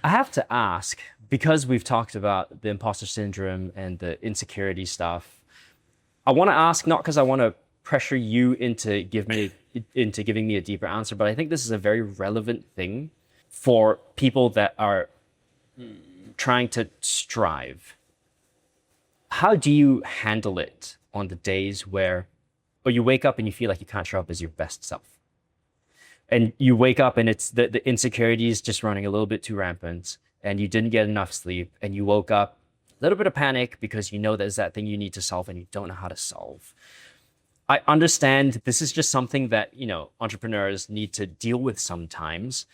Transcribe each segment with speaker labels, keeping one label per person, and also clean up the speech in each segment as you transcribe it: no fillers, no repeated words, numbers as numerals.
Speaker 1: I have to ask, because we've talked about the imposter syndrome and the insecurity stuff, I want to ask not because I want to pressure you into giving me a deeper answer, but I think this is a very relevant thing for people that are trying to strive. How do you handle it on the days where, or you wake up and you feel like you can't show up as your best self? And you wake up and it's the insecurity is just running a little bit too rampant and you didn't get enough sleep and you woke up a little bit of panic because you know there's that thing you need to solve and you don't know how to solve. I understand this is just something that, entrepreneurs need to deal with sometimes.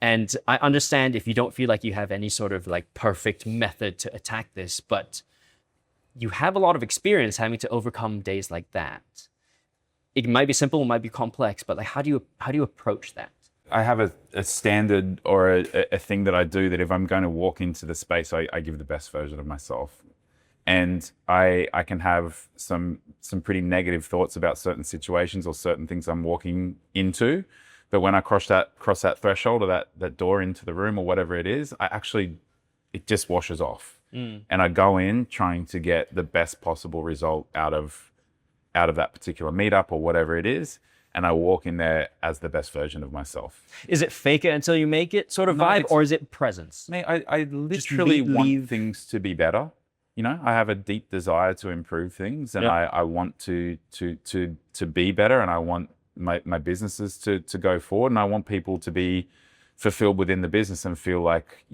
Speaker 1: And I understand if you don't feel like you have any sort of like perfect method to attack this, but you have a lot of experience having to overcome days like that. It might be simple, it might be complex, but like how do you approach that?
Speaker 2: I have a standard or a thing that I do that if I'm going to walk into the space, I give the best version of myself. And I can have some pretty negative thoughts about certain situations or certain things I'm walking into. But when I cross that threshold or that door into the room or whatever it is, it just washes off. And I go in trying to get the best possible result out of that particular meetup or whatever it is. And I walk in there as the best version of myself.
Speaker 1: Is it fake it until you make it sort of vibe, or is it presence?
Speaker 2: Mate, I literally want things to be better. I have a deep desire to improve things, and I want to be better, and I want my businesses to go forward, and I want people to be fulfilled within the business and feel like,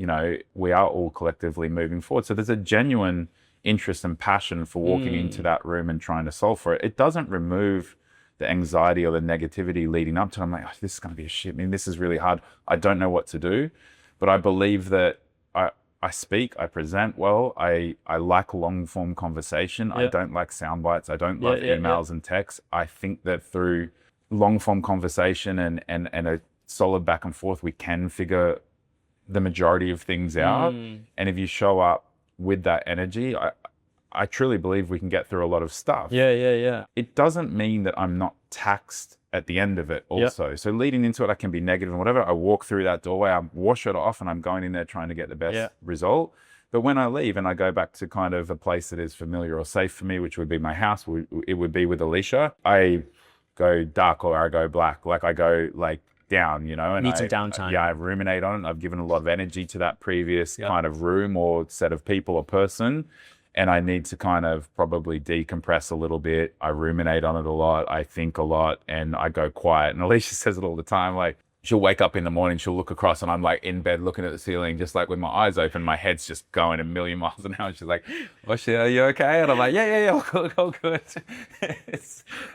Speaker 2: we are all collectively moving forward. So there's a genuine interest and passion for walking into that room and trying to solve for it. It doesn't remove the anxiety or the negativity leading up to it. I'm like, oh, this is going to be a shit. I mean, this is really hard. I don't know what to do, but I believe that I speak, I present well. I like long form conversation. I don't like sound bites. I don't love emails and texts. I think that through long form conversation and a solid back and forth, we can figure the majority of things out. And if you show up with that energy, I truly believe we can get through a lot of stuff.
Speaker 1: Yeah.
Speaker 2: It doesn't mean that I'm not taxed at the end of it also. So leading into it, I can be negative and whatever. I walk through that doorway, I wash it off, and I'm going in there trying to get the best result. But when I leave and I go back to kind of a place that is familiar or safe for me, which would be my house, it would be with Alicia, I go dark or I go black. Like I go like down, and
Speaker 1: need some downtime.
Speaker 2: I ruminate on it. I've given a lot of energy to that previous kind of room or set of people or person. And I need to kind of probably decompress a little bit. I ruminate on it a lot. I think a lot and I go quiet. And Alicia says it all the time. Like she'll wake up in the morning, she'll look across and I'm like in bed looking at the ceiling, just like with my eyes open, my head's just going a million miles an hour. She's like, oh shit, are you okay? And I'm like, yeah, all good.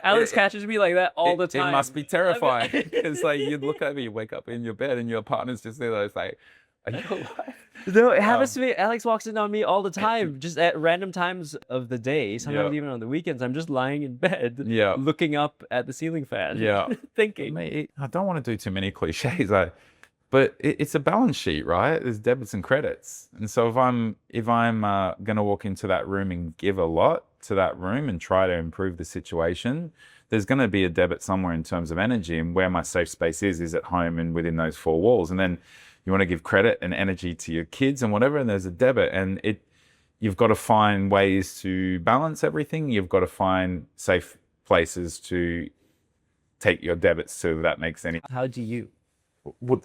Speaker 1: Alex catches me like that all the time.
Speaker 2: It must be terrifying. It's like you look over, you wake up in your bed and your partner's just there. It's like, are you alive?
Speaker 1: No, it happens to me. Alex walks in on me all the time, just at random times of the day, sometimes even on the weekends. I'm just lying in bed, looking up at the ceiling fan, thinking.
Speaker 2: Mate, I don't want to do too many cliches, but it's a balance sheet, right? There's debits and credits. And so if I'm going to walk into that room and give a lot to that room and try to improve the situation, there's going to be a debit somewhere in terms of energy. And where my safe space is at home and within those four walls. And then you want to give credit and energy to your kids and whatever, and there's a debit. And you've got to find ways to balance everything. You've got to find safe places to take your debits to, if that makes any.
Speaker 1: How do you?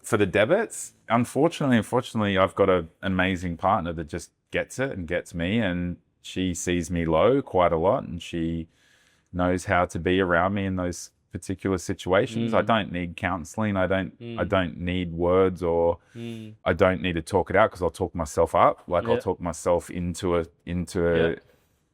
Speaker 2: For the debits, unfortunately, I've got an amazing partner that just gets it and gets me, and she sees me low quite a lot, and she knows how to be around me in those particular situations. I don't need counseling. I don't need words, or I don't need to talk it out because I'll talk myself up. I'll talk myself into a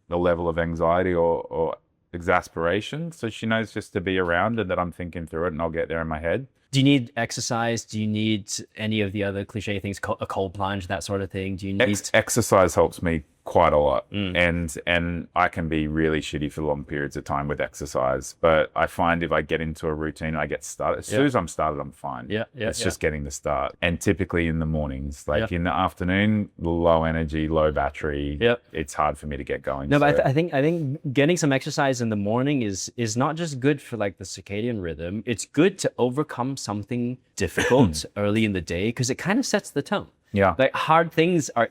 Speaker 2: level of anxiety or exasperation. So she knows just to be around and that I'm thinking through it and I'll get there in my head.
Speaker 1: Do you need exercise? Do you need any of the other cliche things, a cold plunge, that sort of thing? Do you need
Speaker 2: exercise helps me quite a lot, and I can be really shitty for long periods of time with exercise, but I find if I get into a routine, I get started. As soon as I'm started, I'm fine. It's just getting the start. And typically in the mornings, in the afternoon, low energy, low battery, it's hard for me to get going.
Speaker 1: No, but I think getting some exercise in the morning is not just good for like the circadian rhythm. It's good to overcome something difficult early in the day because it kind of sets the tone.
Speaker 2: Yeah.
Speaker 1: Like hard things are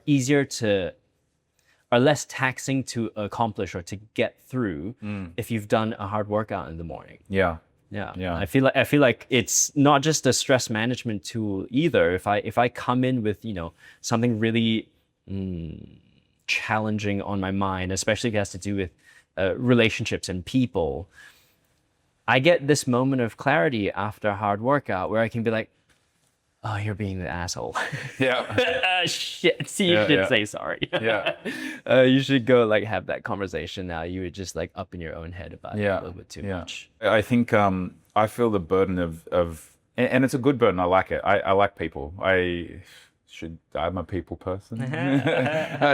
Speaker 1: less taxing to accomplish or to get through if you've done a hard workout in the morning.
Speaker 2: Yeah.
Speaker 1: Yeah.
Speaker 2: Yeah.
Speaker 1: I feel like it's not just a stress management tool either. If I come in with, something really challenging on my mind, especially if it has to do with relationships and people, I get this moment of clarity after a hard workout where I can be like, oh, you're being the asshole.
Speaker 2: Yeah.
Speaker 1: Shit. You should say sorry.
Speaker 2: Yeah.
Speaker 1: You should go like have that conversation now. You were just like up in your own head about it a little bit too much.
Speaker 2: I think I feel the burden of and it's a good burden. I like it. I like people. I'm a people person.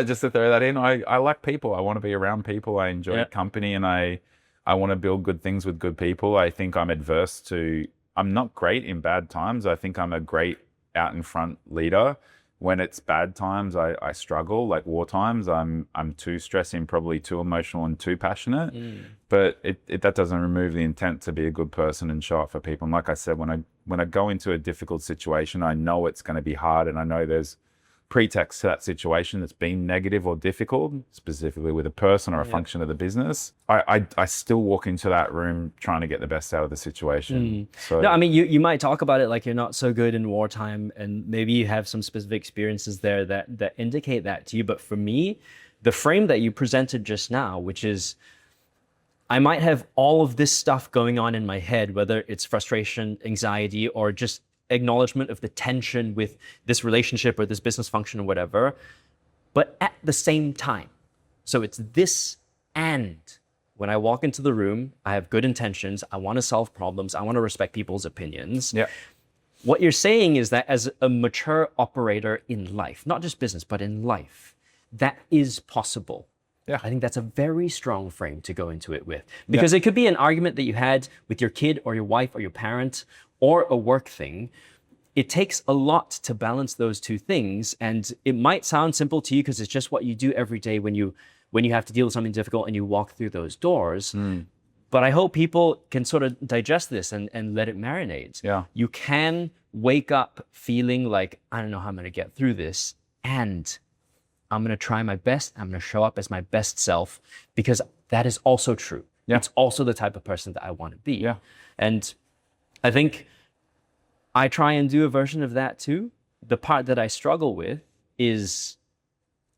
Speaker 2: Just to throw that in. I like people. I want to be around people. I enjoy company, and I want to build good things with good people. I think I'm not great in bad times. I think I'm a great out in front leader. When it's bad times, I struggle. Like war times, I'm too stressing, probably too emotional and too passionate. But that doesn't remove the intent to be a good person and show up for people. And like I said, when I go into a difficult situation, I know it's going to be hard, and I know there's pretext to that situation that's been negative or difficult, specifically with a person or a function of the business. I still walk into that room trying to get the best out of the situation. So
Speaker 1: no, I mean, you might talk about it like you're not so good in wartime, and maybe you have some specific experiences there that indicate that to you. But for me, the frame that you presented just now, which is I might have all of this stuff going on in my head, whether it's frustration, anxiety, or just acknowledgement of the tension with this relationship or this business function or whatever, but at the same time. So it's this, and when I walk into the room, I have good intentions. I want to solve problems. I want to respect people's opinions.
Speaker 2: Yeah.
Speaker 1: What you're saying is that as a mature operator in life, not just business, but in life, that is possible.
Speaker 2: Yeah.
Speaker 1: I think that's a very strong frame to go into it with, because it could be an argument that you had with your kid or your wife or your parent or a work thing. It takes a lot to balance those two things. And it might sound simple to you because it's just what you do every day when you have to deal with something difficult and you walk through those doors. But I hope people can sort of digest this and let it marinate.
Speaker 2: Yeah.
Speaker 1: You can wake up feeling like, I don't know how I'm going to get through this, and I'm going to try my best. I'm going to show up as my best self, because that is also true.
Speaker 2: Yeah.
Speaker 1: It's also the type of person that I want to be.
Speaker 2: Yeah.
Speaker 1: And I think I try and do a version of that too. The part that I struggle with is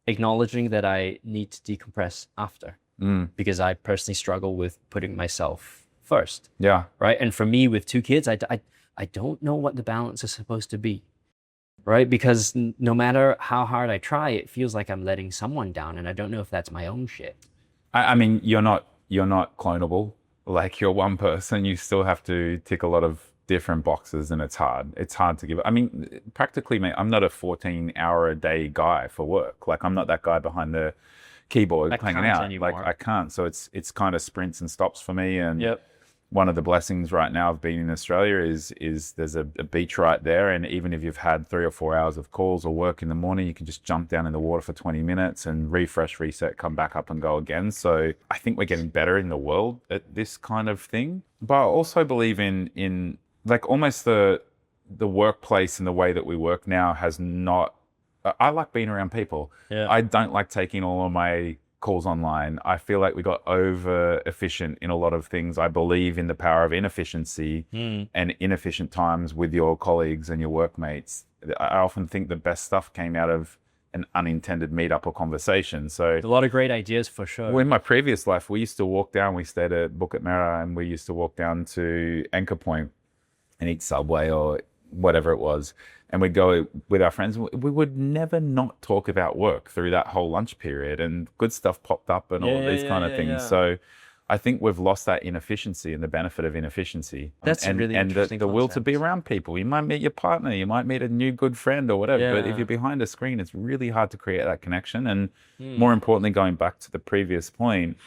Speaker 1: acknowledging that I need to decompress after, because I personally struggle with putting myself first.
Speaker 2: Yeah.
Speaker 1: Right. And for me, with two kids, I don't know what the balance is supposed to be. Right. Because no matter how hard I try, it feels like I'm letting someone down. And I don't know if that's my own shit.
Speaker 2: I mean, you're not clonable. Like, you're one person. You still have to tick a lot of different boxes, and it's hard. It's hard to give. I mean, practically, mate, I'm not a 14-hour-a-day guy for work. Like, I'm not that guy behind the keyboard hanging out.
Speaker 1: Anymore.
Speaker 2: Like, I can't. So it's kind of sprints and stops for me. And
Speaker 1: Yep.
Speaker 2: one of the blessings right now of being in Australia is there's a beach right there. And even if you've had 3 or 4 hours of calls or work in the morning, you can just jump down in the water for 20 minutes and refresh, reset, come back up and go again. So I think we're getting better in the world at this kind of thing. But I also believe in like almost the workplace and the way that we work now has not, I like being around people.
Speaker 1: Yeah.
Speaker 2: I don't like taking all of my calls online. I feel like we got over efficient in a lot of things. I believe in the power of inefficiency and inefficient times with your colleagues and your workmates. I often think the best stuff came out of an unintended meetup or conversation. So
Speaker 1: A lot of great ideas for sure.
Speaker 2: in my previous life, we used to walk down, we stayed at Bukit Merah, and we used to walk down to Anchor Point and eat Subway or whatever it was. And we'd go with our friends. We would never not talk about work through that whole lunch period, and good stuff popped up and all these kind of things.
Speaker 1: Yeah.
Speaker 2: So I think we've lost that inefficiency and the benefit of inefficiency.
Speaker 1: That's a really interesting
Speaker 2: the will to
Speaker 1: concept.
Speaker 2: be around people. You might meet your partner, you might meet a new good friend or whatever, but
Speaker 1: Yeah.
Speaker 2: if you're behind a screen, it's really hard to create that connection. And more importantly, going back to the previous point,